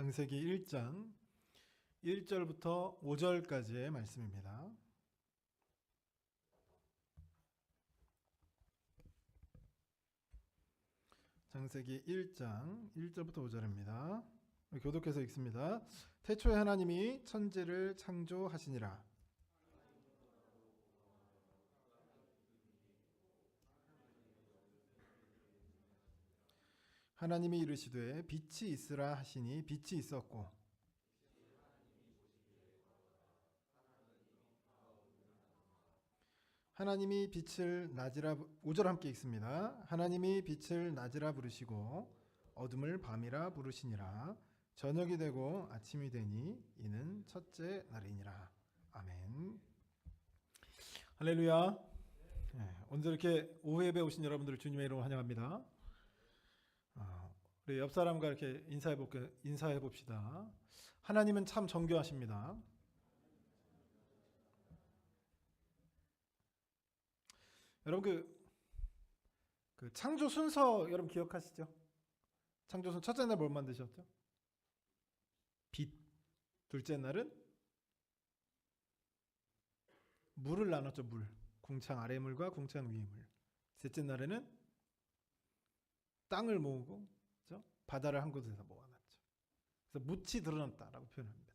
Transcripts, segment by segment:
창세기 1장 1절부터 5절까지의 말씀입니다. 창세기 1장 1절부터 5절입니다. 교독해서 읽습니다. 태초에 하나님이 천지를 창조하시니라. 하나님이 이르시되 빛이 있으라 하시니 빛이 있었고 하나님이 빛을 낮이라 5절 함께 읽습니다. 하나님이 빛을 낮이라 부르시고 어둠을 밤이라 부르시니라. 저녁이 되고 아침이 되니 이는 첫째 날이니라. 아멘. 할렐루야. 오늘 이렇게 오후 예배 오신 여러분들을 주님의 이름으로 환영합니다. 우리 옆 사람과 이렇게 인사해 봅시다. 하나님은 참 정교하십니다. 여러분 그 창조 순서 여러분 기억하시죠? 창조 순서 첫째 날 뭘 만드셨죠? 빛. 둘째 날은 물을 나눴죠. 물. 궁창 아래 물과 궁창 위의 물. 셋째 날에는 땅을 모으고 그렇죠? 바다를 한 곳에서 모아놨죠. 그래서 묻이 드러났다라고 표현합니다.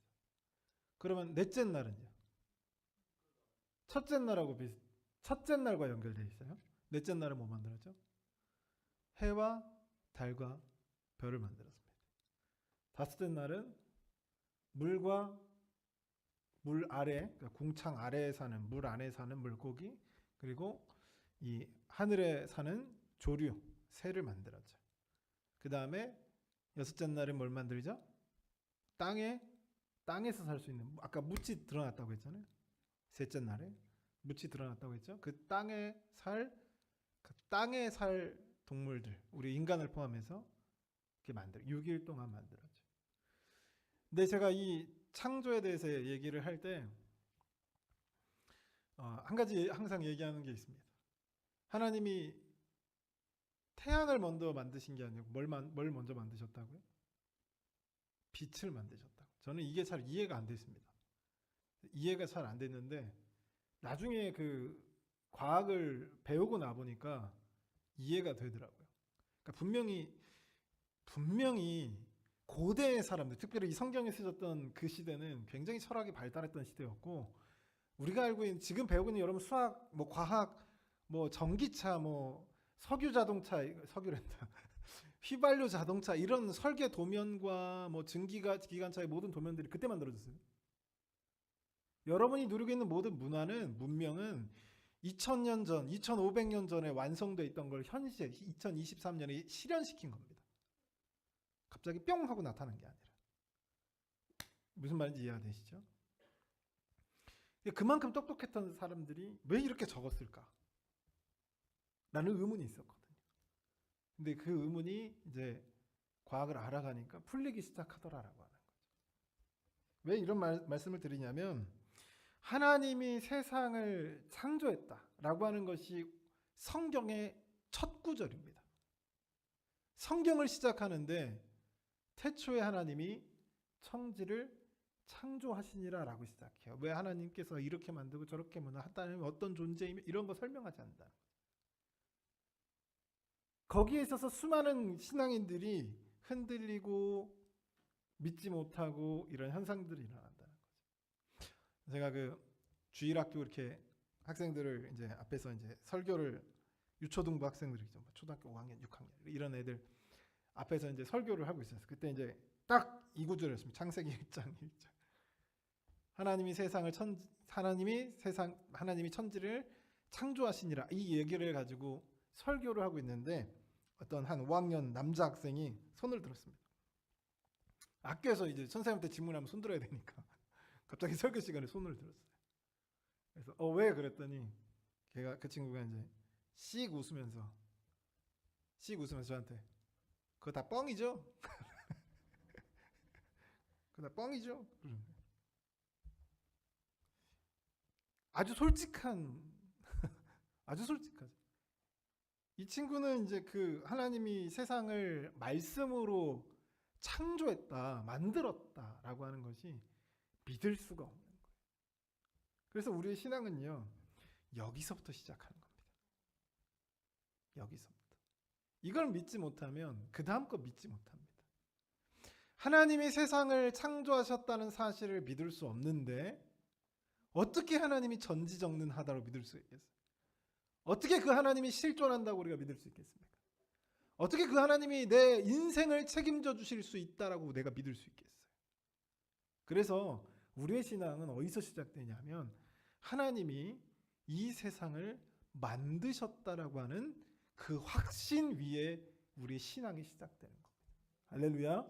그러면 넷째 날은요? 첫째 날과 연결되어 있어요. 넷째 날은 뭐 만들었죠? 해와 달과 별을 만들었습니다. 다섯째 날은 물과 물 아래, 그러니까 궁창 아래에 사는 물 안에 사는 물고기, 그리고 이 하늘에 사는 조류, 새를 만들었죠. 그 다음에 여섯째 날은 뭘 만들죠? 땅에서 살 수 있는, 아까 묻이 드러났다고 했잖아요. 셋째 날에 묻이 드러났다고 했죠. 그 땅에 살 동물들, 우리 인간을 포함해서 이렇게 6일 동안 만들었죠. 근데 제가 이 창조에 대해서 얘기를 할 때 한 가지 항상 얘기하는 게 있습니다. 하나님이 태양을 먼저 만드신 게 아니고 뭘 먼저 만드셨다고요? 빛을 만드셨다고. 저는 이게 잘 이해가 안 됐습니다. 이해가 잘 안 됐는데 나중에 그 과학을 배우고 나 보니까 이해가 되더라고요. 그러니까 분명히 고대의 사람들, 특별히 이 성경에 쓰셨던 그 시대는 굉장히 철학이 발달했던 시대였고, 우리가 알고 있는 지금 배우고 있는 여러분 수학, 뭐 과학, 뭐 전기차, 뭐 석유 자동차, 석유랜다, 휘발유 자동차 이런 설계 도면과 뭐 기관차의 모든 도면들이 그때 만들어졌어요. 여러분이 누리고 있는 모든 문명은 2000년 전, 2500년 전에 완성되어 있던 걸 현재 2023년에 실현시킨 겁니다. 갑자기 뿅 하고 나타난 게 아니라. 무슨 말인지 이해가 되시죠? 그만큼 똑똑했던 사람들이 왜 이렇게 적었을까? 라는 의문이 있었거든요. 근데 그 의문이 이제 과학을 알아가니까 풀리기 시작하더라라고 하는 거죠. 왜 이런 말씀을 드리냐면 하나님이 세상을 창조했다라고 하는 것이 성경의 첫 구절입니다. 성경을 시작하는데 태초에 하나님이 천지를 창조하시니라라고 시작해요. 왜 하나님께서 이렇게 만들고 저렇게 하다는 어떤 존재이며 이런 거 설명하지 않는다. 거기에 있어서 수많은 신앙인들이 흔들리고 믿지 못하고 이런 현상들이 일어난다는 거죠. 제가 그 주일학교 이렇게 학생들을 이제 앞에서 이제 설교를 유초등부 학생들이죠. 초등학교 5학년, 6학년 이런 애들 앞에서 이제 설교를 하고 있었어요. 그때 이제 딱 이 구절이었습니다. 창세기 1장 1절. 하나님이 천지를 창조하시니라. 이 얘기를 가지고 설교를 하고 있는데 어떤 한 5학년 남자 학생이 손을 들었습니다. 학교에서 이제 선생님한테 질문하면 손 들어야 되니까 갑자기 설교 시간에 손을 들었어요. 그래서 왜 그랬더니 그 친구가 이제 씩 웃으면서 저한테 그거 다 뻥이죠? 그거 다 뻥이죠? 아주 솔직하죠. 이 친구는 이제 그 하나님이 세상을 말씀으로 창조했다, 만들었다라고 하는 것이 믿을 수가 없는 거예요. 그래서 우리의 신앙은요, 여기서부터 시작하는 겁니다. 여기서부터. 이걸 믿지 못하면 그 다음 거 믿지 못합니다. 하나님이 세상을 창조하셨다는 사실을 믿을 수 없는데 어떻게 하나님이 전지전능하다고 믿을 수 있겠어요? 어떻게 그 하나님이 실존한다고 우리가 믿을 수 있겠습니까? 어떻게 그 하나님이 내 인생을 책임져 주실 수 있다라고 내가 믿을 수 있겠어요? 그래서 우리의 신앙은 어디서 시작되냐면 하나님이 이 세상을 만드셨다라고 하는 그 확신 위에 우리의 신앙이 시작되는 겁니다. 할렐루야.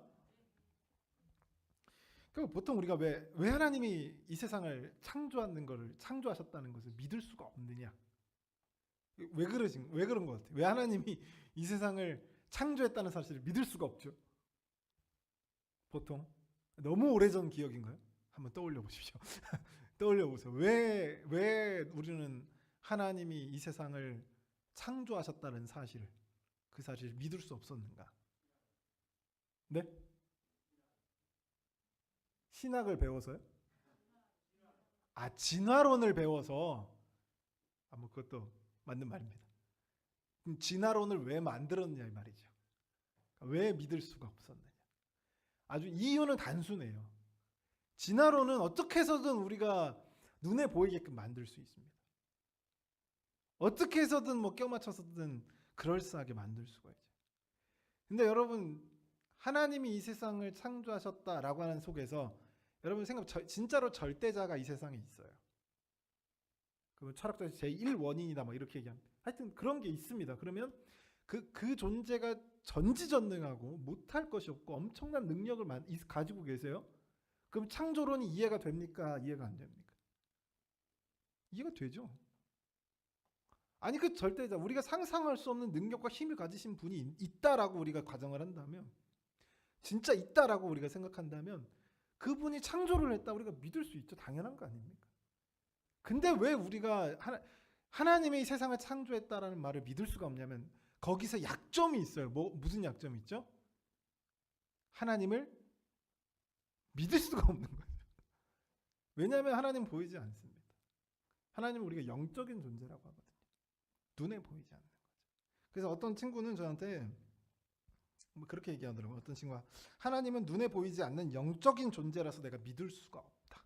그리고 보통 우리가 왜 하나님이 이 세상을 창조하셨다는 것을 믿을 수가 없느냐? 왜 그런 것 같아요? 왜 하나님이 이 세상을 창조했다는 사실을 믿을 수가 없죠? 보통 너무 오래전 기억인가요? 한번 떠올려 보십시오. 떠올려 보세요. 왜 우리는 하나님이 이 세상을 창조하셨다는 사실을 그 사실을 믿을 수 없었는가? 네? 신학을 배워서요? 진화론을 배워서 뭐 그것도 맞는 말입니다. 그럼 진화론을 왜 만들었느냐 이 말이죠. 왜 믿을 수가 없었느냐? 아주 이유는 단순해요. 진화론은 어떻게 해서든 우리가 눈에 보이게끔 만들 수 있습니다. 어떻게 해서든 뭐 껴 맞춰서든 그럴싸하게 만들 수가 있죠. 근데 여러분 하나님이 이 세상을 창조하셨다라고 하는 속에서 여러분 진짜로 절대자가 이 세상에 있어요. 그 철학자에서 제1원인이다 뭐 이렇게 얘기합니다. 하여튼 그런 게 있습니다. 그러면 그 존재가 전지전능하고 못할 것이 없고 엄청난 능력을 가지고 계세요. 그럼 창조론이 이해가 됩니까? 이해가 안 됩니까? 이해가 되죠. 아니 그 절대자 우리가 상상할 수 없는 능력과 힘을 가지신 분이 있다라고 우리가 가정을 한다면 진짜 있다라고 우리가 생각한다면 그분이 창조를 했다 우리가 믿을 수 있죠. 당연한 거 아닙니까? 근데 왜 우리가 하나님이 이 세상을 창조했다라는 말을 믿을 수가 없냐면 거기서 약점이 있어요. 무슨 약점이 있죠? 하나님을 믿을 수가 없는 거예요. 왜냐하면 하나님 보이지 않습니다. 하나님은 우리가 영적인 존재라고 하거든요. 눈에 보이지 않는 거죠. 그래서 어떤 친구는 저한테 그렇게 얘기하더라고요. 어떤 친구가 하나님은 눈에 보이지 않는 영적인 존재라서 내가 믿을 수가 없다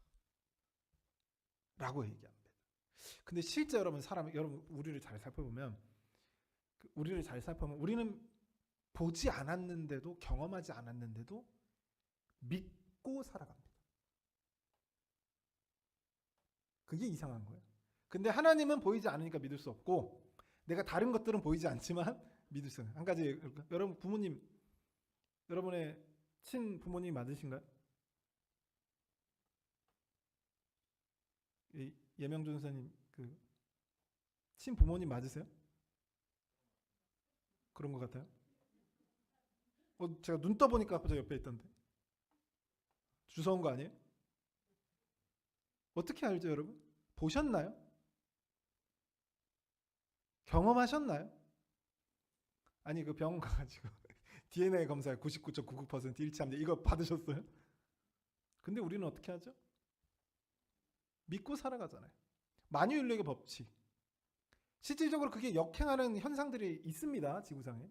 라고 얘기합니다. 근데 실제 여러분 우리를 잘 살펴보면 우리는 보지 않았는데도 경험하지 않았는데도 믿고 살아갑니다. 그게 이상한 거예요. 근데 하나님은 보이지 않으니까 믿을 수 없고 내가 다른 것들은 보이지 않지만 믿을 수 있어요. 한 가지 여러분 부모님 여러분의 친부모님 맞으신가요? 예명준 선생님 그 친부모님 맞으세요? 그런 것 같아요. 제가 눈 떠보니까 아까 저 옆에 있던데 주워온 거 아니에요? 어떻게 알죠 여러분? 보셨나요? 경험하셨나요? 아니 그 병원 가가지고 DNA 검사에 99.99% 일치합니다. 이거 받으셨어요? 근데 우리는 어떻게 하죠? 믿고 살아가잖아요. 만유인력의 법칙. 실질적으로 그게 역행하는 현상들이 있습니다. 지구상에.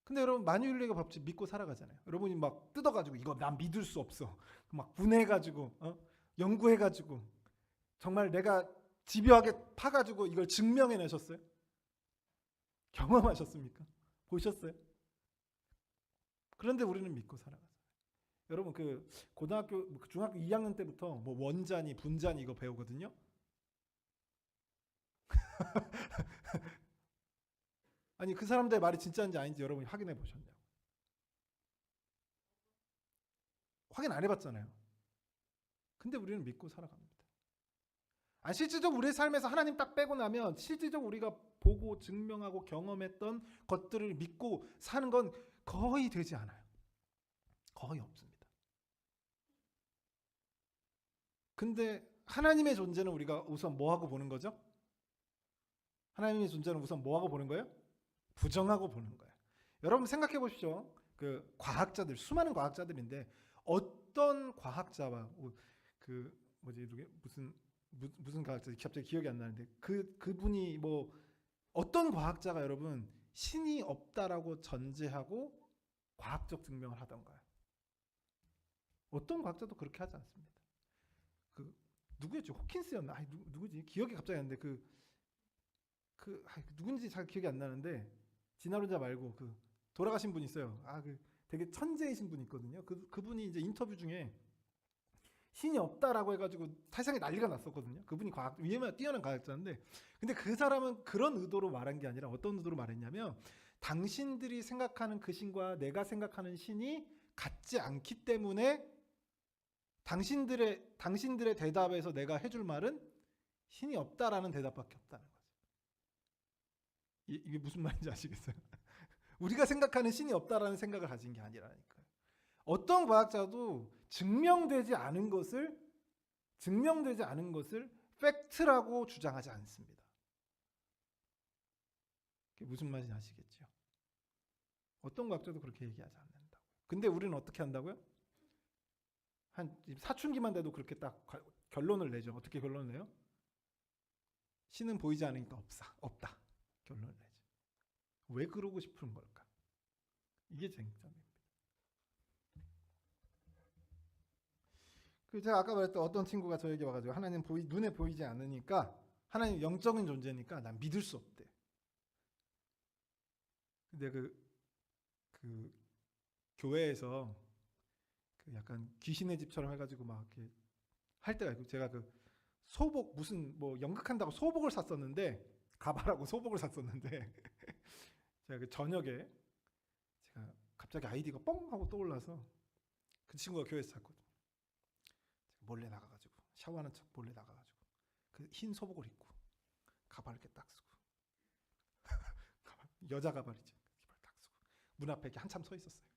근데 여러분 만유인력의 법칙 믿고 살아가잖아요. 여러분이 막 뜯어가지고 이거 난 믿을 수 없어. 막 분해가지고 연구해가지고 정말 내가 집요하게 파가지고 이걸 증명해내셨어요? 경험하셨습니까? 보셨어요? 그런데 우리는 믿고 살아가잖아요. 여러분 중학교 2학년 때부터 뭐 원자니 분자니 이거 배우거든요. 아니 그 사람들의 말이 진짜인지 아닌지 여러분이 확인해 보셨냐고. 확인 안 해봤잖아요. 근데 우리는 믿고 살아갑니다. 실질적으로 우리의 삶에서 하나님 딱 빼고 나면 실질적으로 우리가 보고 증명하고 경험했던 것들을 믿고 사는 건 거의 되지 않아요. 거의 없습니다. 근데 하나님의 존재는 우리가 우선 뭐하고 보는 거죠? 하나님의 존재는 우선 뭐하고 보는 거예요? 부정하고 보는 거예요. 여러분 생각해 보십시오. 그 과학자들, 수많은 과학자들인데 어떤 과학자와 그 뭐지 누구 무슨 과학자 갑자기 기억이 안 나는데 그분이 뭐 어떤 과학자가 여러분 신이 없다라고 전제하고 과학적 증명을 하던가요? 어떤 과학자도 그렇게 하지 않습니다. 그 누구였죠? 호킨스였나? 아니 누구지? 기억이 갑자기 안 나는데 누군지 잘 기억이 안 나는데 진화론자 말고 그 돌아가신 분 있어요. 그 되게 천재이신 분 있거든요. 그분이 이제 인터뷰 중에 신이 없다라고 해가지고 세상에 난리가 났었거든요. 그분이 위에만 뛰어난 과학자인데, 근데 그 사람은 그런 의도로 말한 게 아니라 어떤 의도로 말했냐면, 당신들이 생각하는 그 신과 내가 생각하는 신이 같지 않기 때문에 당신들의 대답에서 내가 해줄 말은 신이 없다라는 대답밖에 없다는 거죠. 이게 무슨 말인지 아시겠어요? 우리가 생각하는 신이 없다라는 생각을 가진 게 아니라니까요. 어떤 과학자도 증명되지 않은 것을 팩트라고 주장하지 않습니다. 그게 무슨 말인지 아시겠죠? 어떤 과학자도 그렇게 얘기하지 않는다고요. 근데 우리는 어떻게 한다고요? 한 사춘기만 돼도 그렇게 딱 결론을 내죠. 어떻게 결론을 내요? 신은 보이지 않으니까 없다. 결론을 내죠. 왜 그러고 싶은 걸까? 이게 쟁점입니다. 제가 아까 말했던 어떤 친구가 저에게 와가지고 하나님 눈에 보이지 않으니까 하나님 영적인 존재니까 난 믿을 수 없대. 근데 그 교회에서 그 약간 귀신의 집처럼 해가지고 막 이렇게 할 때가 있고, 제가 그 소복 무슨 뭐 연극한다고 소복을 샀었는데, 가발하고 소복을 샀었는데 제가 그 저녁에 제가 갑자기 아이디가 뻥 하고 떠올라서 그 친구가 교회에서 샀거든요. 제가 몰래 나가가지고 샤워하는 척 몰래 나가가지고 그 흰 소복을 입고 가발 이렇게 딱 쓰고 여자 가발이지, 딱 쓰고 문 앞에 이렇게 한참 서 있었어요.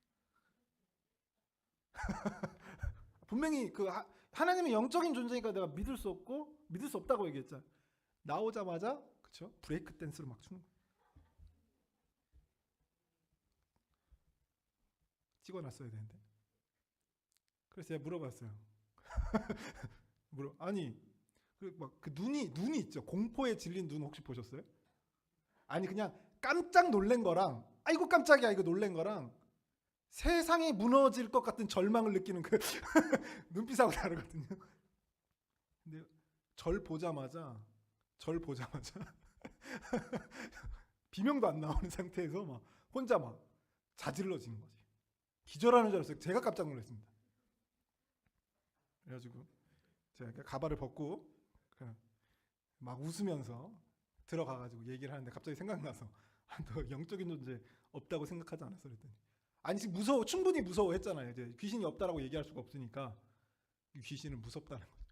분명히 그 하나님이 영적인 존재니까 내가 믿을 수 없다고 얘기했잖아. 나오자마자 그쵸? 브레이크 댄스를 막 추는 거예요. 찍어놨어야 되는데. 그래서 제가 물어봤어요. 아니 그 눈이 있죠. 공포에 질린 눈 혹시 보셨어요? 아니 그냥 깜짝 놀란 거랑 아이고 깜짝이야 이거 놀란 거랑 세상이 무너질 것 같은 절망을 느끼는 그 눈빛하고 다르거든요. 근데 절 보자마자 비명도 안 나오는 상태에서 막 혼자 막 자질러지는 거지. 기절하는 줄 알았어요. 제가 깜짝 놀랐습니다. 그래가지고 제가 가발을 벗고 막 웃으면서 들어가가지고 얘기를 하는데 갑자기 생각나서 너 영적인 존재 없다고 생각하지 않았어? 그랬더니 아니 지금 충분히 무서워했잖아요. 이제 귀신이 없다라고 얘기할 수가 없으니까 귀신은 무섭다는 거죠.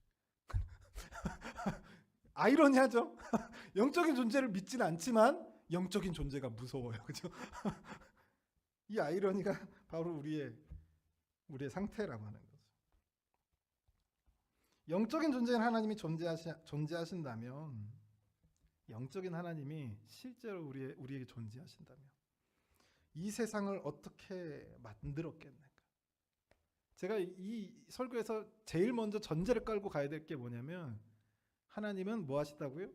아이러니하죠? 영적인 존재를 믿지는 않지만 영적인 존재가 무서워요. 그죠? 이 아이러니가 바로 우리의 상태라고 하는 거죠. 영적인 존재인 하나님이 존재하신다면, 영적인 하나님이 실제로 우리에게 존재하신다면 이 세상을 어떻게 만들었겠는가? 제가 이 설교에서 제일 먼저 전제를 깔고 가야 될 게 뭐냐면, 하나님은 뭐 하시다고요?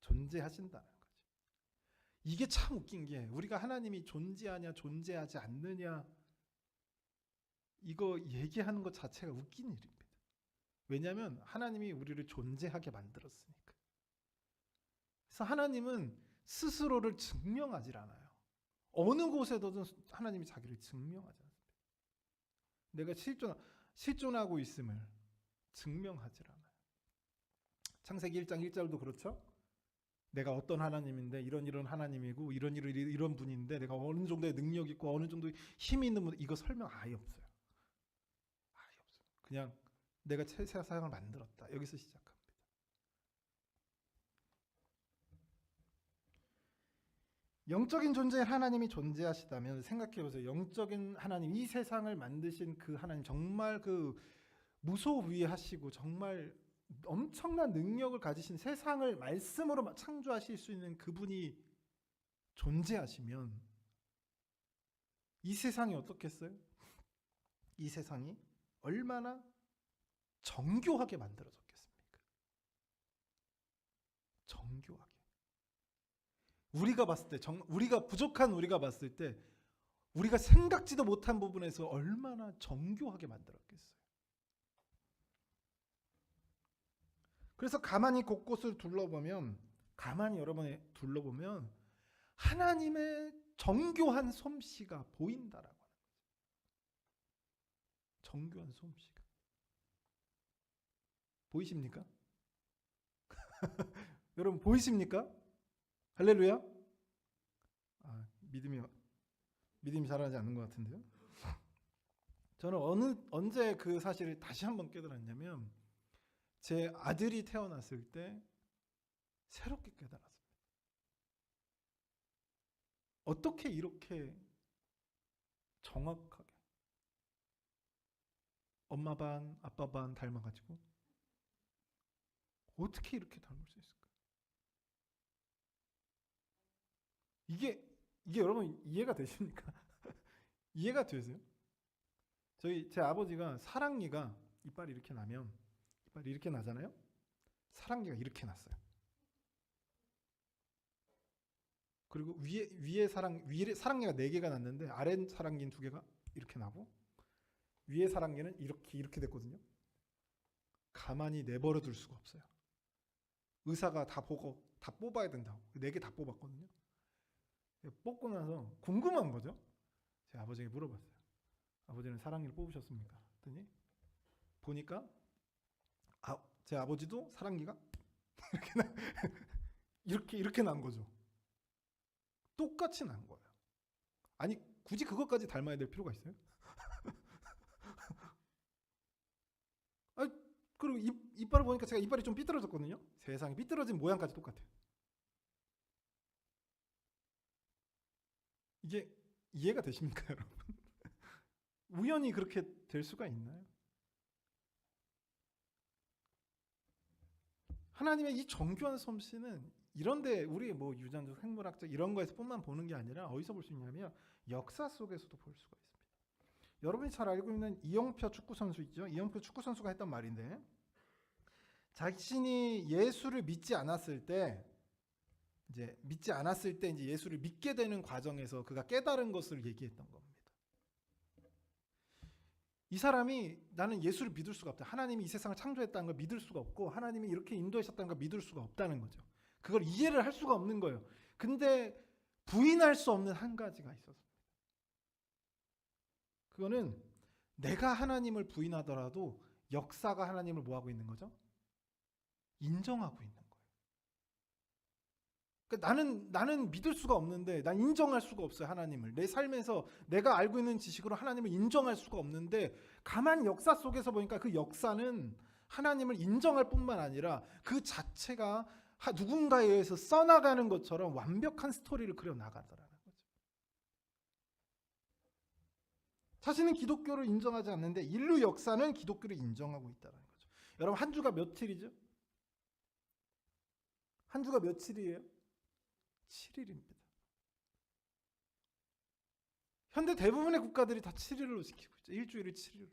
존재하신다는 거죠. 이게 참 웃긴 게, 우리가 하나님이 존재하냐 존재하지 않느냐 이거 얘기하는 것 자체가 웃긴 일입니다. 왜냐하면 하나님이 우리를 존재하게 만들었으니까. 그래서 하나님은 스스로를 증명하지 않아요. 어느 곳에서든 하나님이 자기를 증명하지 않습니다. 내가 실존하고 있음을 증명하지 않아요. 창세기 1장 1절도 그렇죠. 내가 어떤 하나님인데 이런 하나님이고 이런 분인데 내가 어느 정도의 능력 있고 어느 정도의 힘이 있는 분, 이거 설명 아예 없어요. 아예 없어요. 그냥 내가 세상을 만들었다. 여기서 시작합니다. 영적인 존재인 하나님이 존재하시다면 생각해보세요. 영적인 하나님, 이 세상을 만드신 그 하나님, 정말 그 무소위하시고 정말 엄청난 능력을 가지신, 세상을 말씀으로 창조하실 수 있는 그분이 존재하시면 이 세상이 어떻겠어요? 이 세상이 얼마나 정교하게 만들어졌겠습니까? 정교하게. 우리가 봤을 때, 우리가 부족한 우리가 봤을 때 우리가 생각지도 못한 부분에서 얼마나 정교하게 만들었겠어요. 그래서 가만히 곳곳을 둘러보면, 가만히 여러분이 둘러보면 하나님의 정교한 솜씨가 보인다라고 하는 거죠. 정교한 솜씨가 보이십니까? 여러분 보이십니까? 할렐루야? 아, 믿음이 자라지 않는 것 같은데요. 저는 언제 그 사실을 다시 한번 깨달았냐면 제 아들이 태어났을 때 새롭게 깨달았습니다. 어떻게 이렇게 정확하게 엄마 반 아빠 반 닮아가지고 어떻게 이렇게 닮을 수 있을까? 이게 여러분 이해가 되십니까? 이해가 되세요? 제 아버지가 사랑니가 이빨이 이렇게 나면 이빨이 이렇게 나잖아요. 사랑니가 이렇게 났어요. 그리고 위에 사랑니가 4개가 났는데 아래 사랑니는 2개가 이렇게 나고 위에 사랑니는 이렇게 됐거든요. 가만히 내버려 둘 수가 없어요. 의사가 다 보고 다 뽑아야 된다고 4개 다 뽑았거든요. 뽑고 나서 궁금한 거죠. 제 아버지에게 물어봤어요. 아버지는 사랑니를 뽑으셨습니까? 그랬더니 보니까 제 아버지도 사랑니가 이렇게 난 거죠. 똑같이 난 거예요. 아니 굳이 그것까지 닮아야 될 필요가 있어요? 그리고 이빨을 보니까 제가 이빨이 좀 삐뚤어졌거든요. 세상에 삐뚤어진 모양까지 똑같아요. 이게 이해가 되십니까, 여러분? 우연히 그렇게 될 수가 있나요? 하나님의 이 정교한 솜씨는 이런데 우리 뭐 유전적 생물학적 이런 거에서뿐만 보는 게 아니라 어디서 볼 수 있냐면 역사 속에서도 볼 수가 있습니다. 여러분이 잘 알고 있는 이영표 축구 선수 있죠? 이영표 축구 선수가 했던 말인데 자신이 예수를 믿지 않았을 때 이제 예수를 믿게 되는 과정에서 그가 깨달은 것을 얘기했던 겁니다. 이 사람이 나는 예수를 믿을 수가 없다. 하나님이 이 세상을 창조했다는 걸 믿을 수가 없고 하나님이 이렇게 인도하셨다는 걸 믿을 수가 없다는 거죠. 그걸 이해를 할 수가 없는 거예요. 근데 부인할 수 없는 한 가지가 있었습니다. 그거는 내가 하나님을 부인하더라도 역사가 하나님을 뭐하고 있는 거죠? 인정하고 있는 거예요. 그러니까 나는 믿을 수가 없는데 난 인정할 수가 없어요. 하나님을 내 삶에서 내가 알고 있는 지식으로 하나님을 인정할 수가 없는데 가만히 역사 속에서 보니까 그 역사는 하나님을 인정할 뿐만 아니라 그 자체가 누군가에 의해서 써나가는 것처럼 완벽한 스토리를 그려나가더라는 거죠. 자신은 기독교를 인정하지 않는데 인류 역사는 기독교를 인정하고 있다는 거죠. 여러분 한 주가 며칠이죠? 한 주가 며칠이에요? 7일입니다. 현대 대부분의 국가들이 다 7일로 지키고 있죠. 일주일을 7일로.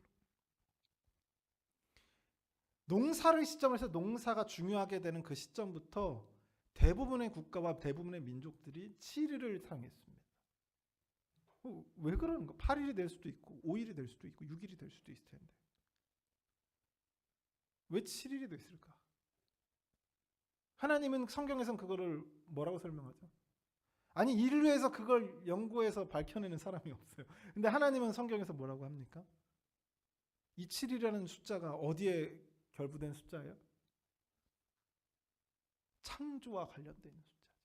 농사를 시점으로 해서 농사가 중요하게 되는 그 시점부터 대부분의 국가와 대부분의 민족들이 7일을 사용했습니다. 왜 그러는가? 8일이 될 수도 있고 5일이 될 수도 있고 6일이 될 수도 있을 텐데 왜 7일이 됐을까? 하나님은 성경에서는 그거를 뭐라고 설명하죠? 아니 인류에서 그걸 연구해서 밝혀내는 사람이 없어요. 근데 하나님은 성경에서 뭐라고 합니까? 이 7이라는 숫자가 어디에 결부된 숫자예요? 창조와 관련된 숫자죠.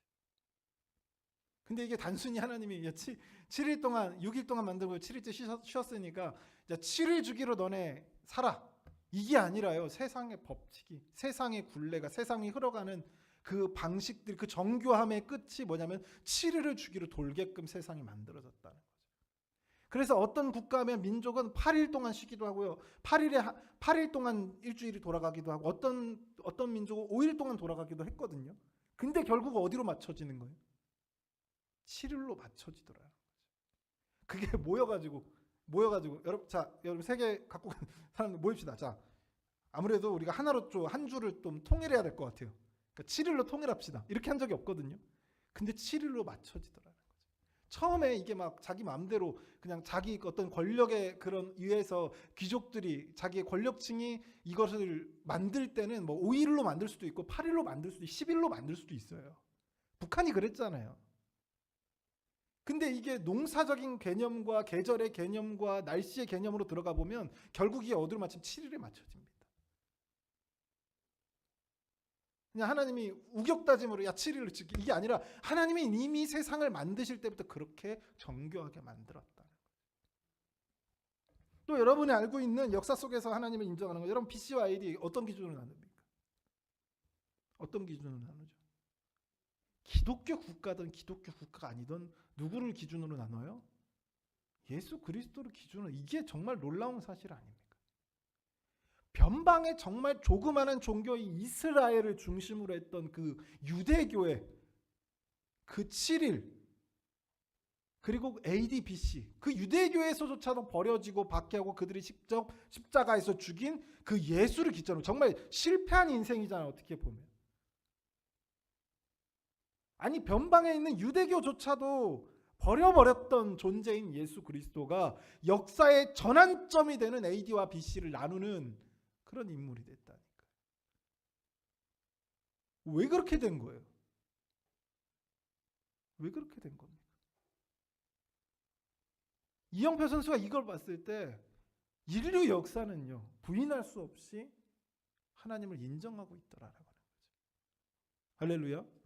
근데 이게 단순히 하나님이 7일 동안 6일 동안 만들고 7일째 쉬었으니까 7일 주기로 너네 살아. 이게 아니라요. 세상의 법칙이, 세상의 굴레가, 세상이 흘러가는 그 방식들, 그 정교함의 끝이 뭐냐면 7일을 주기로 돌게끔 세상이 만들어졌다는 거죠. 그래서 어떤 국가면 민족은 8일 동안 쉬기도 하고요. 8일 동안 일주일이 돌아가기도 하고 어떤 민족은 5일 동안 돌아가기도 했거든요. 근데 결국 어디로 맞춰지는 거예요? 7일로 맞춰지더라고요. 그게 모여가지고 여러분 세계 갖고 간 사람들 모입시다. 자, 아무래도 우리가 하나로 한 주를 좀 통일해야 될 것 같아요. 그러니까 7일로 통일합시다. 이렇게 한 적이 없거든요. 근데 7일로 맞춰지더라는 거죠. 처음에 이게 막 자기 마음대로 그냥 자기 어떤 권력의 그런 위에서 귀족들이 자기의 권력층이 이것을 만들 때는 뭐 5일로 만들 수도 있고 8일로 만들 수도 있고 10일로 만들 수도 있어요. 북한이 그랬잖아요. 근데 이게 농사적인 개념과 계절의 개념과 날씨의 개념으로 들어가 보면 결국 이게 어디로 맞추면 7일에 맞춰집니다. 그냥 하나님이 우격다짐으로 7일을 지키 이게 아니라 하나님이 이미 세상을 만드실 때부터 그렇게 정교하게 만들었다는 거예요. 또 여러분이 알고 있는 역사 속에서 하나님을 인정하는 거, 여러분 BC와 AD 어떤 기준으로 나눕니까? 어떤 기준으로 나누죠? 기독교 국가든 기독교 국가가 아니든 누구를 기준으로 나눠요? 예수 그리스도를 기준으로. 이게 정말 놀라운 사실 아닙니까? 변방의 정말 조그마한 종교인 이스라엘을 중심으로 했던 그 유대교의 그 7일 그리고 AD BC 그 유대교에서조차도 버려지고 박해하고 그들이 직접 십자가에서 죽인 그 예수를 기점으로 정말 실패한 인생이잖아요. 어떻게 보면. 아니 변방에 있는 유대교조차도 버려버렸던 존재인 예수 그리스도가 역사의 전환점이 되는 AD와 BC를 나누는 그런 인물이 됐다니까요. 왜 그렇게 된 거예요? 왜 그렇게 된 겁니까? 이영표 선수가 이걸 봤을 때 인류 역사는요 부인할 수 없이 하나님을 인정하고 있더라라고 하는 거죠. 할렐루야.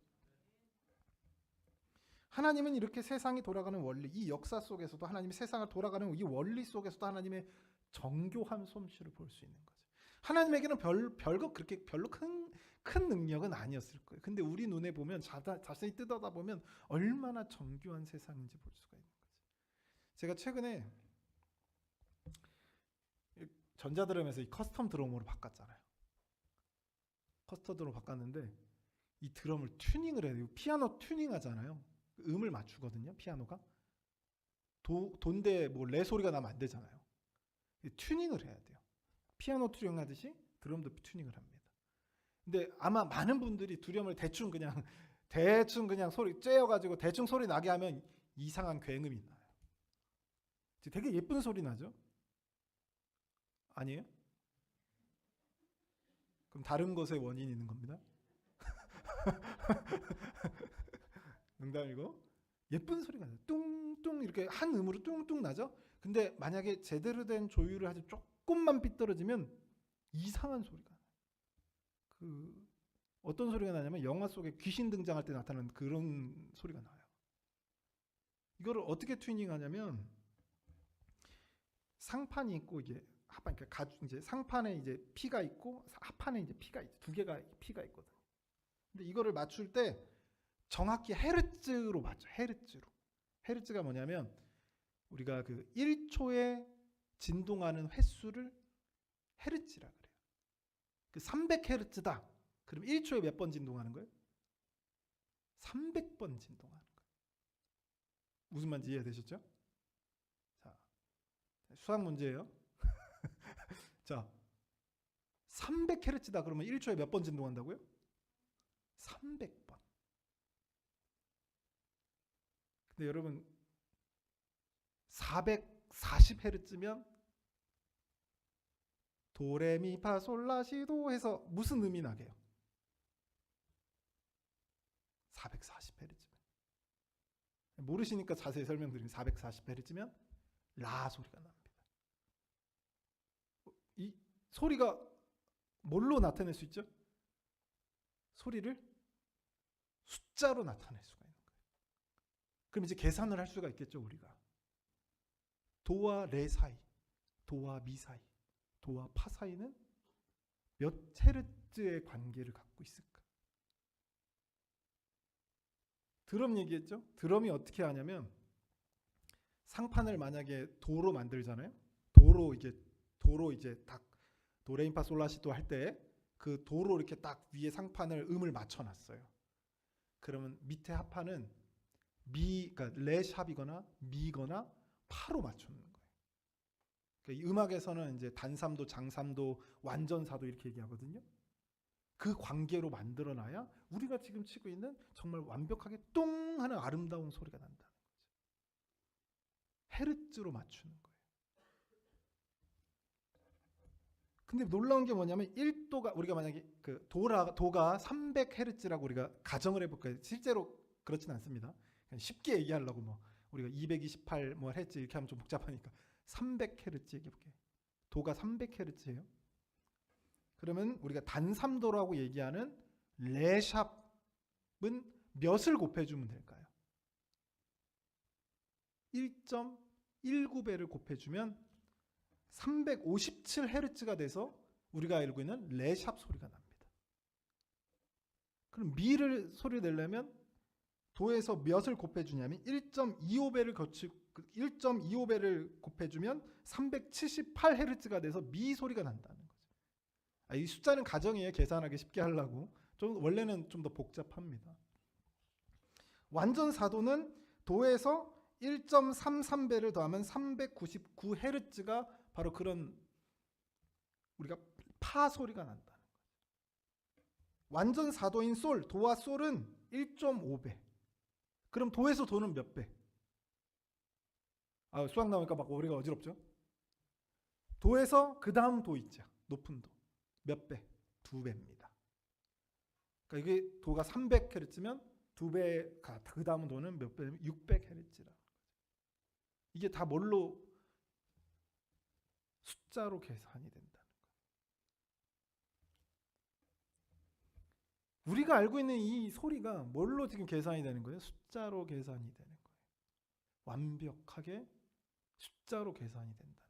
하나님은 이렇게 세상이 돌아가는 원리, 이 역사 속에서도 하나님이 세상을 돌아가는 이 원리 속에서도 하나님의 정교한 솜씨를 볼 수 있는 거죠. 하나님에게는 별거 그렇게 별로 큰 능력은 아니었을 거예요. 근데 우리 눈에 보면 자세히 뜯어다 보면 얼마나 정교한 세상인지 볼 수가 있는 거죠. 제가 최근에 전자드럼에서 이 커스텀 드럼으로 바꿨잖아요. 커스텀 드럼 바꿨는데 이 드럼을 튜닝을 해야 돼요. 피아노 튜닝 하잖아요. 음을 맞추거든요. 피아노가 돈데 뭐 레 소리가 나면 안 되잖아요. 튜닝을 해야 돼요. 피아노 튜닝 하듯이 드럼도 튜닝을 합니다. 근데 아마 많은 분들이 드럼을 대충 그냥 소리 쬐어가지고 대충 소리 나게 하면 이상한 굉음이 나요. 되게 예쁜 소리 나죠? 아니에요? 그럼 다른 것에 원인이 있는 겁니다. 농담이고 예쁜 소리가 나요. 뚱뚱 이렇게 한 음으로 뚱뚱 나죠. 근데 만약에 제대로 된 조율을 아주 조금만 삐뚤어지면 이상한 소리가 나요. 그 어떤 소리가 나냐면 영화 속에 귀신 등장할 때 나타나는 그런 소리가 나요. 이거를 어떻게 튜닝하냐면 상판이 있고 이게 하판 그러니까 이제 상판에 이제 피가 있고 하판에 이제 피가 있고 두 개가 피가 있거든요. 근데 이거를 맞출 때 정확히 헤르츠로 맞죠. 헤르츠가 뭐냐면 우리가 그 1초에 진동하는 횟수를 헤르츠라 그래요. 그 300헤르츠다. 그럼 1초에 몇 번 진동하는 거예요? 300번 진동하는 거예요. 무슨 말인지 이해되셨죠? 자, 수학 문제예요. 자, 300헤르츠다 그러면 1초에 몇 번 진동한다고요? 300번. 근데 여러분 440헤르츠면 도레미파솔라시도 해서 무슨 음이 나게요? 440헤르츠면 모르시니까 자세히 설명드리면 440헤르츠면 라 소리가 납니다. 이 소리가 뭘로 나타낼 수 있죠? 소리를 숫자로 나타낼 수가 있는 거예요. 그럼 이제 계산을 할 수가 있겠죠. 우리가 도와 레 사이, 도와 미 사이, 도와 파 사이는 몇 헤르츠의 관계를 갖고 있을까? 드럼 얘기했죠. 드럼이 어떻게 하냐면 상판을 만약에 도로 만들잖아요. 도로 이제 딱 도레미파솔라시도 할 때 그 도로 이렇게 딱 위에 상판을 음을 맞춰놨어요. 그러면 밑에 하판은 그러니까 레 샵이거나 미거나 파로 맞추는 거예요. 그러니까 이 음악에서는 이제 단삼도, 장삼도, 완전사도 이렇게 얘기하거든요. 그 관계로 만들어놔야 우리가 지금 치고 있는 정말 완벽하게 뚱 하는 아름다운 소리가 난다는 거죠. 헤르츠로 맞추는 거예요. 근데 놀라운 게 뭐냐면 1도가 우리가 만약에 그 도가 300헤르츠라고 우리가 가정을 해볼까요? 실제로 그렇진 않습니다. 쉽게 얘기하려고 뭐 우리가 228 뭐 헤르츠 이렇게 하면 좀 복잡하니까 300헤르츠 얘기해볼게요. 도가 300헤르츠예요. 그러면 우리가 단삼도라고 얘기하는 레샵은 몇을 곱해주면 될까요? 1.19배를 곱해주면 357헤르츠가 돼서 우리가 알고 있는 레샵 소리가 납니다. 그럼 미를 소리를 내려면 도에서 몇을 곱해주냐면 1.25배를 곱해주면 378헤르츠가 돼서 미 소리가 난다는 거죠. 이 숫자는 가정이에요. 계산하기 쉽게 하려고. 원래는 좀 더 복잡합니다. 완전 사도는 도에서 1.33배를 더하면 399헤르츠가 바로 그런 우리가 파 소리가 난다는 거죠. 완전 사도인 솔, 도와 솔은 1.5배. 그럼 도에서 도는 몇 배? 수학 나오니까 막 머리가 어지럽죠? 도에서 그 다음 도 있죠. 높은 도. 몇 배? 2배입니다. 그러니까 이게 도가 300헤르츠면 2배가 그 다음 도는 몇 배냐면 600헤르츠라. 이게 다 뭘로 숫자로 계산이 된다는 거예요. 우리가 알고 있는 이 소리가 뭘로 지금 계산이 되는 거예요? 숫자로 계산이 되는 거예요. 완벽하게 숫자로 계산이 된다는 겁니다.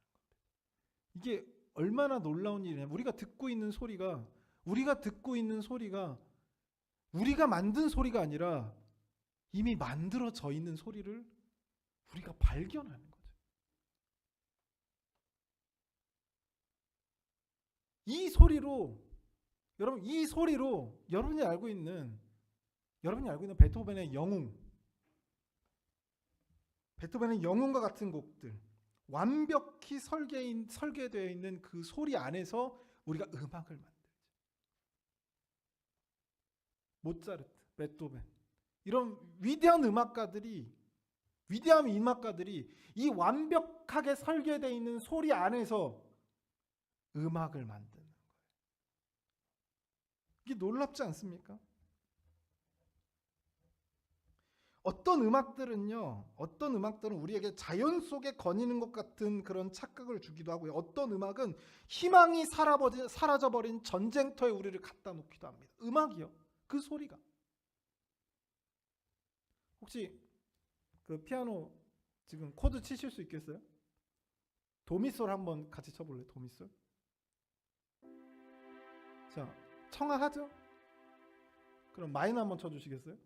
이게 얼마나 놀라운 일이냐면 우리가 듣고 있는 소리가 우리가 만든 소리가 아니라 이미 만들어져 있는 소리를 우리가 발견하는 거죠. 이 소리로 여러분이 알고 있는 베토벤의 영웅과 같은 곡들, 완벽히 설계되어 있는 그 소리 안에서 우리가 음악을 만들죠. 모차르트, 베토벤 이런 위대한 음악가들이 이 완벽하게 설계되어 있는 소리 안에서 음악을 만드는 거예요. 이게 놀랍지 않습니까? 어떤 음악들은 우리에게 자연 속에 거니는 것 같은 그런 착각을 주기도 하고요. 어떤 음악은 희망이 사라져버린 전쟁터에 우리를 갖다 놓기도 합니다. 음악이요. 그 소리가. 혹시 그 피아노 지금 코드 치실 수 있겠어요? 도미솔 한번 같이 쳐볼래요? 도미솔. 자, 청아하죠? 그럼 마이너 한번 쳐주시겠어요?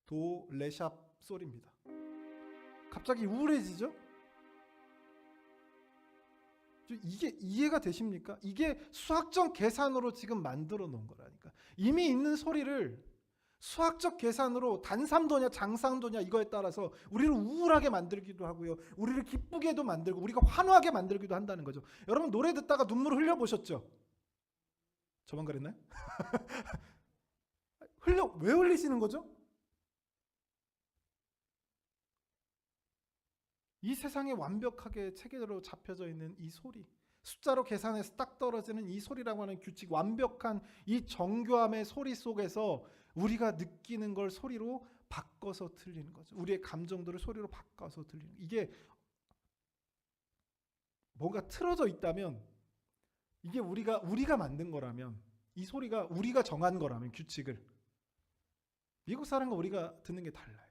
도, 레샵, 솔입니다. 갑자기 우울해지죠? 이게 이해가 되십니까? 이게 수학적 계산으로 지금 만들어 놓은 거라니까. 이미 있는 소리를 수학적 계산으로 단삼도냐 장삼도냐 이거에 따라서 우리를 우울하게 만들기도 하고요. 우리를 기쁘게도 만들고 우리가 환호하게 만들기도 한다는 거죠. 여러분 노래 듣다가 눈물 흘려보셨죠? 저만 그랬나요? 왜 흘리시는 거죠? 이 세상에 완벽하게 체계로 잡혀져 있는 이 소리, 숫자로 계산해서 딱 떨어지는 이 소리라고 하는 규칙, 완벽한 이 정교함의 소리 속에서 우리가 느끼는 걸 소리로 바꿔서 들리는 거죠. 우리의 감정들을 소리로 바꿔서 들리는 거죠. 이게 뭔가 틀어져 있다면, 이게 우리가 만든 거라면, 이 소리가 우리가 정한 거라면, 규칙을, 미국 사람과 우리가 듣는 게 달라요.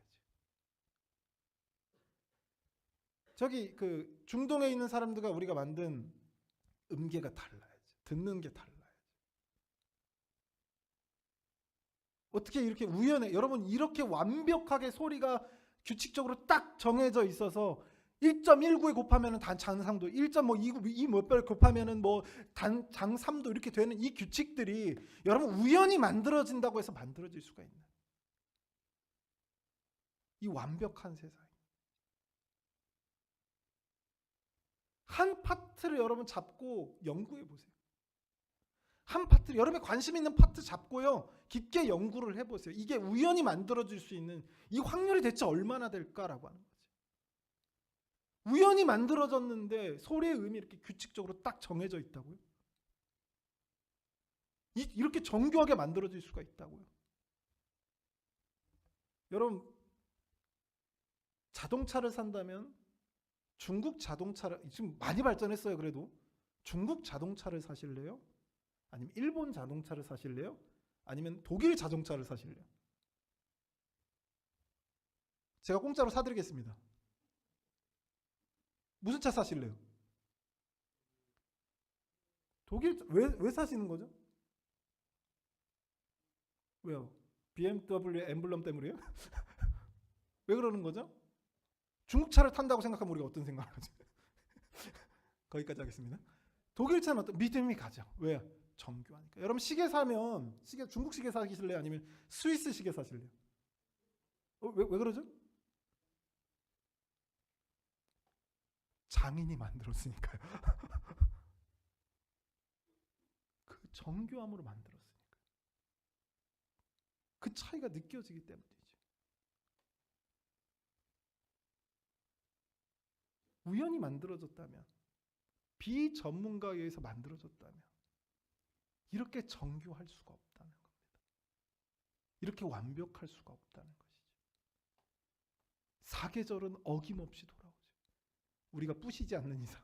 저기 그 중동에 있는 사람들과 우리가 만든 음계가 달라야지. 듣는 게 달라야지. 어떻게 이렇게 여러분 이렇게 완벽하게 소리가 규칙적으로 딱 정해져 있어서 1.19에 곱하면은 장삼도, 1.29 몇 배를 곱하면은 장삼도 이렇게 되는 이 규칙들이 여러분 우연히 만들어진다고 해서 만들어질 수가 있나요? 이 완벽한 세상. 한 파트를 여러분 잡고 연구해 보세요. 한 파트, 여러분의 관심 있는 파트 잡고요, 깊게 연구를 해보세요. 이게 우연히 만들어질 수 있는 이 확률이 대체 얼마나 될까라고 하는 거죠. 우연히 만들어졌는데 소리의 의미 이렇게 규칙적으로 딱 정해져 있다고요? 이렇게 정교하게 만들어질 수가 있다고요? 여러분, 자동차를 산다면 중국 자동차를, 지금 많이 발전했어요. 그래도 중국 자동차를 사실래요? 아니면 일본 자동차를 사실래요? 아니면 독일 자동차를 사실래요? 제가 공짜로 사드리겠습니다. 무슨 차 사실래요? 독일. 왜 사시는 거죠? 왜요? BMW 엠블럼 때문에요? 왜 그러는 거죠? 중국 차를 탄다고 생각하면 우리가 어떤 생각을 하죠? 거기까지 하겠습니다. 독일 차는 어떤 믿음이 가죠. 왜요? 정교하니까. 여러분, 시계 사면 중국 시계 사실래요? 아니면 스위스 시계 사실래요? 왜 그러죠? 장인이 만들었으니까요. 그 정교함으로 만들었으니까. 그 차이가 느껴지기 때문이죠. 우연히 만들어졌다면, 비전문가에 의해서 만들어졌다면 이렇게 정교할 수가 없다는 겁니다. 이렇게 완벽할 수가 없다는 것이죠. 사계절은 어김없이 돌아오죠. 우리가 부시지 않는 이상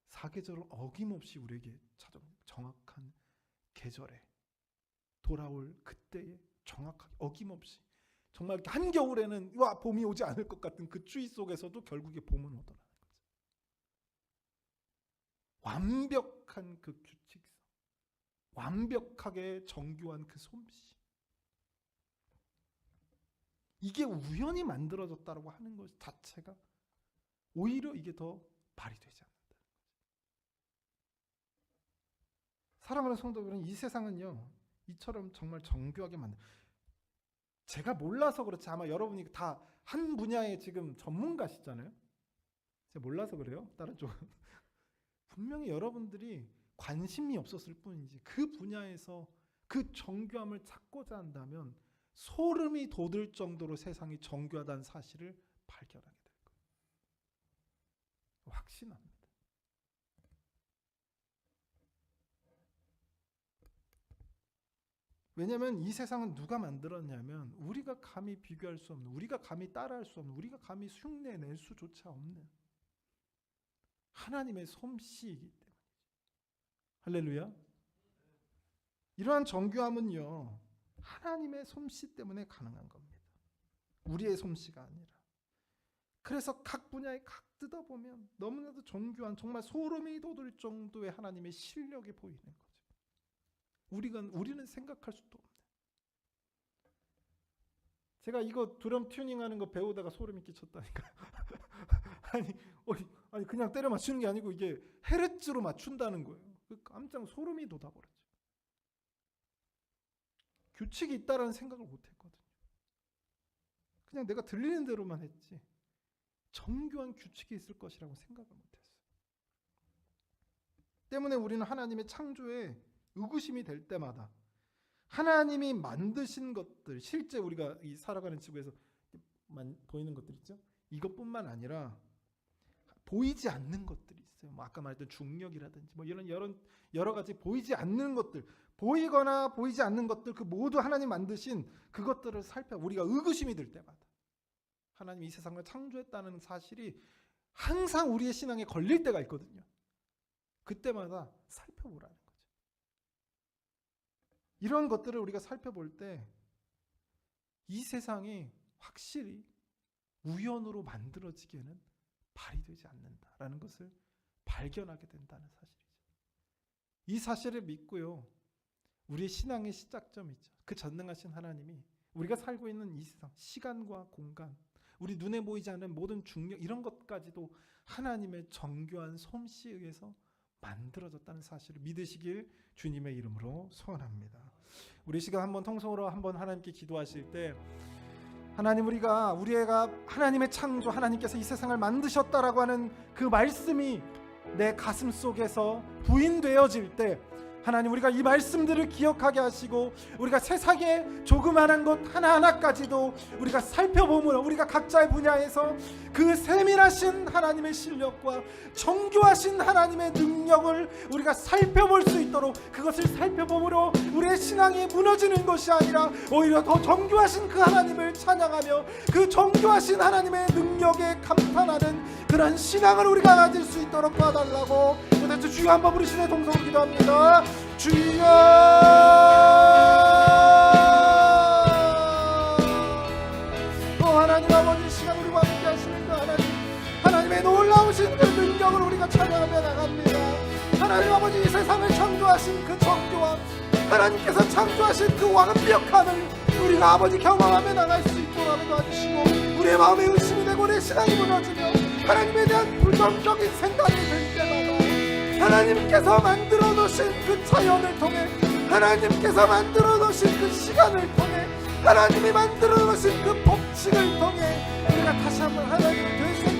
사계절은 어김없이 우리에게 찾아옵니다. 정확한 계절에 돌아올 그때에 정확하게 어김없이, 정말 한겨울에는 와 봄이 오지 않을 것 같은 그 추위 속에서도 결국에 봄은 오더라는 거죠. 완벽한 그 규칙성, 완벽하게 정교한 그 솜씨, 이게 우연히 만들어졌다고 하는 것 자체가 오히려 이게 더 말이 되지 않는다. 사랑하는 성도 여러분, 이 세상은요, 이처럼 정말 정교하게 제가 몰라서 그렇지, 아마 여러분이 다 한 분야에 지금 전문가시잖아요. 제가 몰라서 그래요. 다른 쪽은 분명히 여러분들이 관심이 없었을 뿐이지, 그 분야에서 그 정교함을 찾고자 한다면 소름이 돋을 정도로 세상이 정교하다는 사실을 발견하게 될 거예요. 확신합니다. 왜냐하면 이 세상은 누가 만들었냐면 우리가 감히 비교할 수 없는, 우리가 감히 따라할 수 없는, 우리가 감히 흉내낼 수조차 없는 하나님의 솜씨이기 때문이죠. 할렐루야. 이러한 정교함은요, 하나님의 솜씨 때문에 가능한 겁니다. 우리의 솜씨가 아니라. 그래서 각 분야에 각 뜯어보면 너무나도 정교한, 정말 소름이 돋을 정도의 하나님의 실력이 보이는 거죠. 우리는 생각할 수도 없네. 제가 이거 드럼 튜닝하는 거 배우다가 소름이 끼쳤다니까요. 아니 그냥 때려 맞추는 게 아니고 이게 헤르츠로 맞춘다는 거예요. 깜짝 소름이 돋아버렸죠. 규칙이 있다라는 생각을 못했거든요. 그냥 내가 들리는 대로만 했지 정교한 규칙이 있을 것이라고 생각을 못했어요. 때문에 우리는 하나님의 창조에 의구심이 될 때마다 하나님이 만드신 것들, 실제 우리가 이 살아가는 지구에서 보이는 것들 있죠? 이것뿐만 아니라 보이지 않는 것들이 있어요. 아까 말했던 중력이라든지 이런 여러 가지 보이지 않는 것들, 보이거나 보이지 않는 것들, 그 모두 하나님 만드신 그것들을 우리가 의구심이 들 때마다 하나님이 이 세상을 창조했다는 사실이 항상 우리의 신앙에 걸릴 때가 있거든요. 그때마다 살펴보라는 거죠. 이런 것들을 우리가 살펴볼 때 이 세상이 확실히 우연으로 만들어지기에는 발휘되지 않는다라는 것을 발견하게 된다는 사실이죠. 이 사실을 믿고요, 우리의 신앙의 시작점이죠. 그 전능하신 하나님이 우리가 살고 있는 이 세상, 시간과 공간, 우리 눈에 보이지 않는 모든 중력, 이런 것까지도 하나님의 정교한 솜씨에 의해서 만들어졌다는 사실을 믿으시길 주님의 이름으로 소원합니다. 우리 시간 한번 통성으로 한번 하나님께 기도하실 때, 하나님, 우리가 하나님의 창조, 하나님께서 이 세상을 만드셨다라고 하는 그 말씀이 내 가슴 속에서 부인되어질 때 하나님, 우리가 이 말씀들을 기억하게 하시고 우리가 세상의 조그마한 것 하나하나까지도 우리가 살펴보므로 우리가 각자의 분야에서 그 세밀하신 하나님의 실력과 정교하신 하나님의 능력을 우리가 살펴볼 수 있도록, 그것을 살펴보므로 우리의 신앙이 무너지는 것이 아니라 오히려 더 정교하신 그 하나님을 찬양하며 그 정교하신 하나님의 능력에 감탄하는 그런 신앙을 우리가 가질 수 있도록 도와달라고 도대체 주여 한번 부르시네 동성으로 기도합니다. 주여, 하나님 아버지, 시간 우리와 함께 하시는 그 하나님, 하나님의 놀라우신 그 능력을 우리가 찬양하며 나갑니다. 하나님 아버지, 이 세상을 창조하신 그 정교함, 하나님께서 창조하신 그 완벽함을 우리가 아버지 경험하며 나갈 수 있도록 도와주시고, 우리의 마음에 의심이 되고 내 신앙이 무너지며 하나님에 대한 부정적인 생각이 들 때마다 하나님께서 만들어 놓으신 그 자연을 통해, 하나님께서 만들어 놓으신 그 시간을 통해, 하나님이 만들어 놓으신 그 법칙을 통해 우리가 다시 한번 하나님을 되새기며